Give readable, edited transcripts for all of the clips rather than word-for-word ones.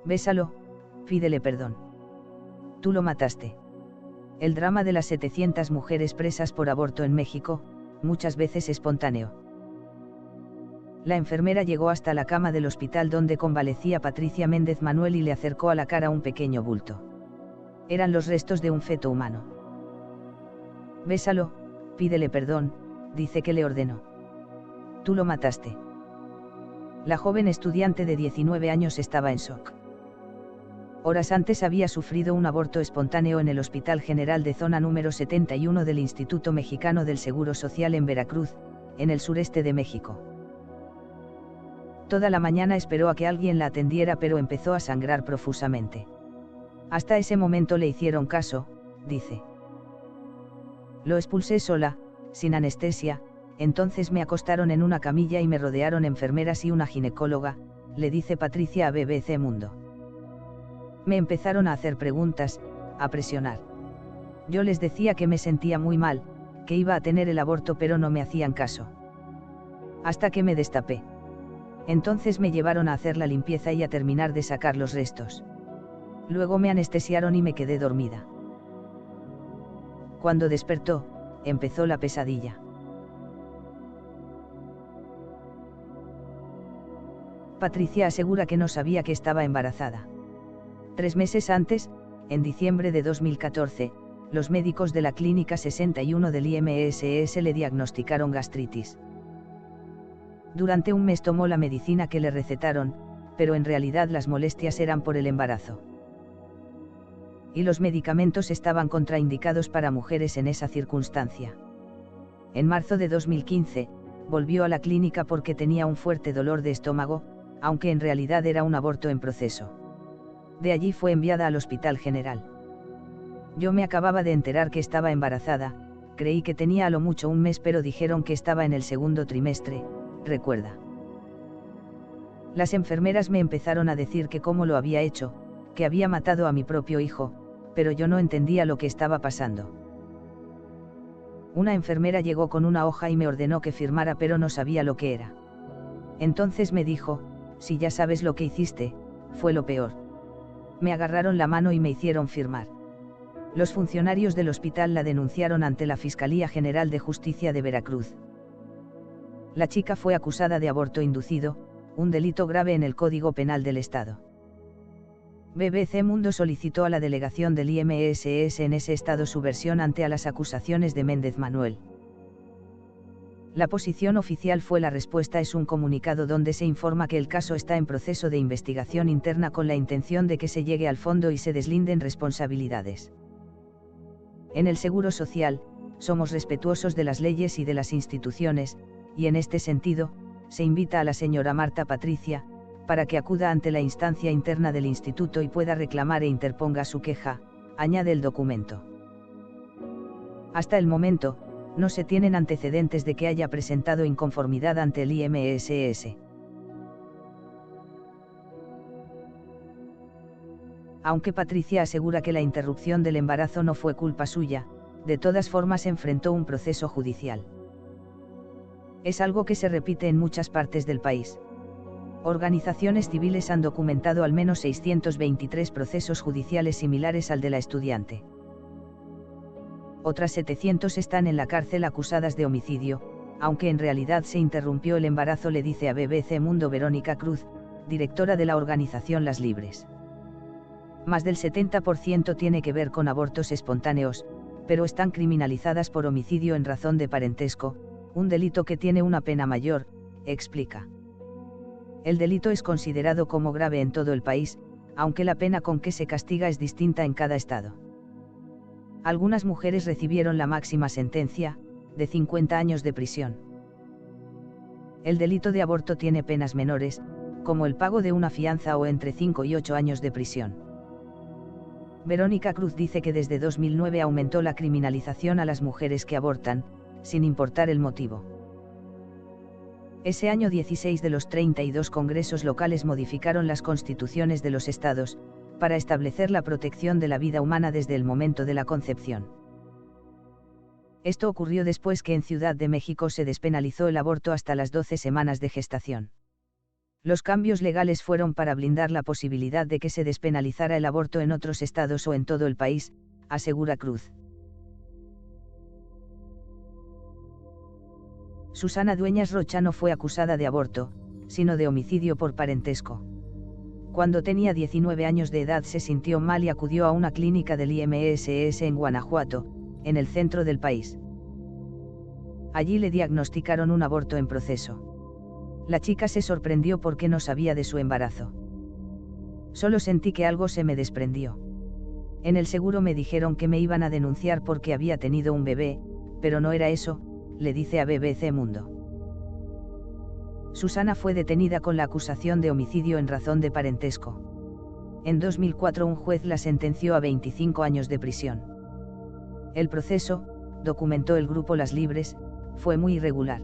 Bésalo, pídele perdón. Tú lo mataste. El drama de las 700 mujeres presas por aborto en México, muchas veces espontáneo. La enfermera llegó hasta la cama del hospital donde convalecía Patricia Méndez Manuel y le acercó a la cara un pequeño bulto. Eran los restos de un feto humano. Bésalo, pídele perdón, dice que le ordenó. Tú lo mataste. La joven estudiante de 19 años estaba en shock. Horas antes había sufrido un aborto espontáneo en el Hospital General de Zona número 71 del Instituto Mexicano del Seguro Social en Veracruz, en el sureste de México. Toda la mañana esperó a que alguien la atendiera, pero empezó a sangrar profusamente. Hasta ese momento le hicieron caso, dice. Lo expulsé sola, sin anestesia, entonces me acostaron en una camilla y me rodearon enfermeras y una ginecóloga, le dice Patricia a BBC Mundo. Me empezaron a hacer preguntas, a presionar. Yo les decía que me sentía muy mal, que iba a tener el aborto, pero no me hacían caso. Hasta que me destapé. Entonces me llevaron a hacer la limpieza y a terminar de sacar los restos. Luego me anestesiaron y me quedé dormida. Cuando despertó, empezó la pesadilla. Patricia asegura que no sabía que estaba embarazada. 3 meses antes, en diciembre de 2014, los médicos de la Clínica 61 del IMSS le diagnosticaron gastritis. Durante un mes tomó la medicina que le recetaron, pero en realidad las molestias eran por el embarazo. Y los medicamentos estaban contraindicados para mujeres en esa circunstancia. En marzo de 2015, volvió a la clínica porque tenía un fuerte dolor de estómago, aunque en realidad era un aborto en proceso. De allí fue enviada al Hospital General. Yo me acababa de enterar que estaba embarazada, creí que tenía a lo mucho un mes, pero dijeron que estaba en el segundo trimestre, recuerda. Las enfermeras me empezaron a decir que cómo lo había hecho, que había matado a mi propio hijo, pero yo no entendía lo que estaba pasando. Una enfermera llegó con una hoja y me ordenó que firmara, pero no sabía lo que era. Entonces me dijo, si ya sabes lo que hiciste, fue lo peor. Me agarraron la mano y me hicieron firmar. Los funcionarios del hospital la denunciaron ante la Fiscalía General de Justicia de Veracruz. La chica fue acusada de aborto inducido, un delito grave en el Código Penal del Estado. BBC Mundo solicitó a la delegación del IMSS en ese estado su versión ante a las acusaciones de Méndez Manuel. La posición oficial fue: la respuesta es un comunicado donde se informa que el caso está en proceso de investigación interna con la intención de que se llegue al fondo y se deslinden responsabilidades. En el Seguro Social, somos respetuosos de las leyes y de las instituciones, y en este sentido, se invita a la señora Marta Patricia, para que acuda ante la instancia interna del instituto y pueda reclamar e interponga su queja, añade el documento. Hasta el momento, no se tienen antecedentes de que haya presentado inconformidad ante el IMSS. Aunque Patricia asegura que la interrupción del embarazo no fue culpa suya, de todas formas enfrentó un proceso judicial. Es algo que se repite en muchas partes del país. Organizaciones civiles han documentado al menos 623 procesos judiciales similares al de la estudiante. Otras 700 están en la cárcel acusadas de homicidio, aunque en realidad se interrumpió el embarazo, le dice a BBC Mundo Verónica Cruz, directora de la organización Las Libres. Más del 70% tiene que ver con abortos espontáneos, pero están criminalizadas por homicidio en razón de parentesco, un delito que tiene una pena mayor, explica. El delito es considerado como grave en todo el país, aunque la pena con que se castiga es distinta en cada estado. Algunas mujeres recibieron la máxima sentencia, de 50 años de prisión. El delito de aborto tiene penas menores, como el pago de una fianza o entre 5 y 8 años de prisión. Verónica Cruz dice que desde 2009 aumentó la criminalización a las mujeres que abortan, sin importar el motivo. Ese año 16 de los 32 congresos locales modificaron las constituciones de los estados, para establecer la protección de la vida humana desde el momento de la concepción. Esto ocurrió después que en Ciudad de México se despenalizó el aborto hasta las 12 semanas de gestación. Los cambios legales fueron para blindar la posibilidad de que se despenalizara el aborto en otros estados o en todo el país, asegura Cruz. Susana Dueñas Rocha no fue acusada de aborto, sino de homicidio por parentesco. Cuando tenía 19 años de edad se sintió mal y acudió a una clínica del IMSS en Guanajuato, en el centro del país. Allí le diagnosticaron un aborto en proceso. La chica se sorprendió porque no sabía de su embarazo. Solo sentí que algo se me desprendió. En el seguro me dijeron que me iban a denunciar porque había tenido un bebé, pero no era eso, le dice a BBC Mundo. Susana fue detenida con la acusación de homicidio en razón de parentesco. En 2004 un juez la sentenció a 25 años de prisión. El proceso, documentó el grupo Las Libres, fue muy irregular.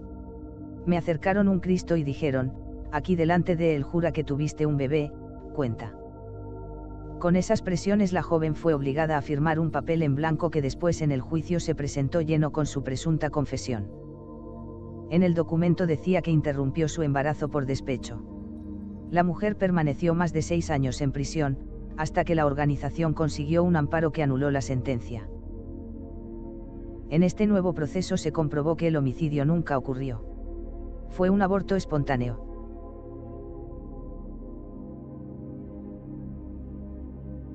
Me acercaron un Cristo y dijeron, aquí delante de él jura que tuviste un bebé, cuenta. Con esas presiones la joven fue obligada a firmar un papel en blanco que después en el juicio se presentó lleno con su presunta confesión. En el documento decía que interrumpió su embarazo por despecho. La mujer permaneció más de 6 años en prisión, hasta que la organización consiguió un amparo que anuló la sentencia. En este nuevo proceso se comprobó que el homicidio nunca ocurrió. Fue un aborto espontáneo.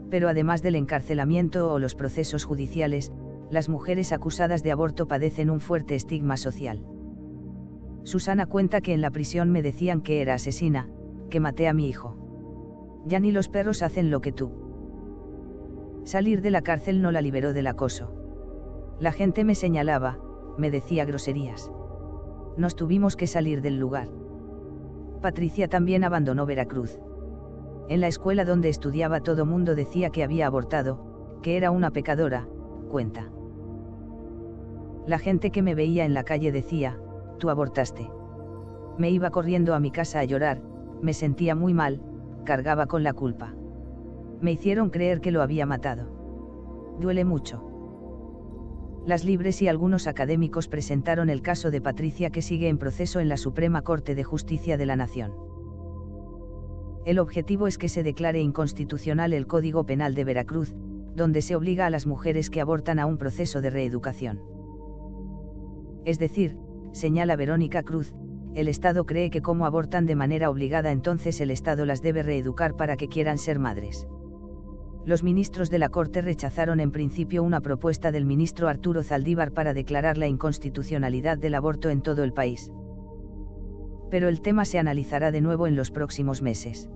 Pero además del encarcelamiento o los procesos judiciales, las mujeres acusadas de aborto padecen un fuerte estigma social. Susana cuenta que en la prisión me decían que era asesina, que maté a mi hijo. Ya ni los perros hacen lo que tú. Salir de la cárcel no la liberó del acoso. La gente me señalaba, me decía groserías. Nos tuvimos que salir del lugar. Patricia también abandonó Veracruz. En la escuela donde estudiaba todo mundo decía que había abortado, que era una pecadora, cuenta. La gente que me veía en la calle decía, tú abortaste. Me iba corriendo a mi casa a llorar, me sentía muy mal, cargaba con la culpa. Me hicieron creer que lo había matado. Duele mucho. Las Libres y algunos académicos presentaron el caso de Patricia que sigue en proceso en la Suprema Corte de Justicia de la Nación. El objetivo es que se declare inconstitucional el Código Penal de Veracruz, donde se obliga a las mujeres que abortan a un proceso de reeducación. Es decir, señala Verónica Cruz, el Estado cree que como abortan de manera obligada entonces el Estado las debe reeducar para que quieran ser madres. Los ministros de la Corte rechazaron en principio una propuesta del ministro Arturo Zaldívar para declarar la inconstitucionalidad del aborto en todo el país. Pero el tema se analizará de nuevo en los próximos meses.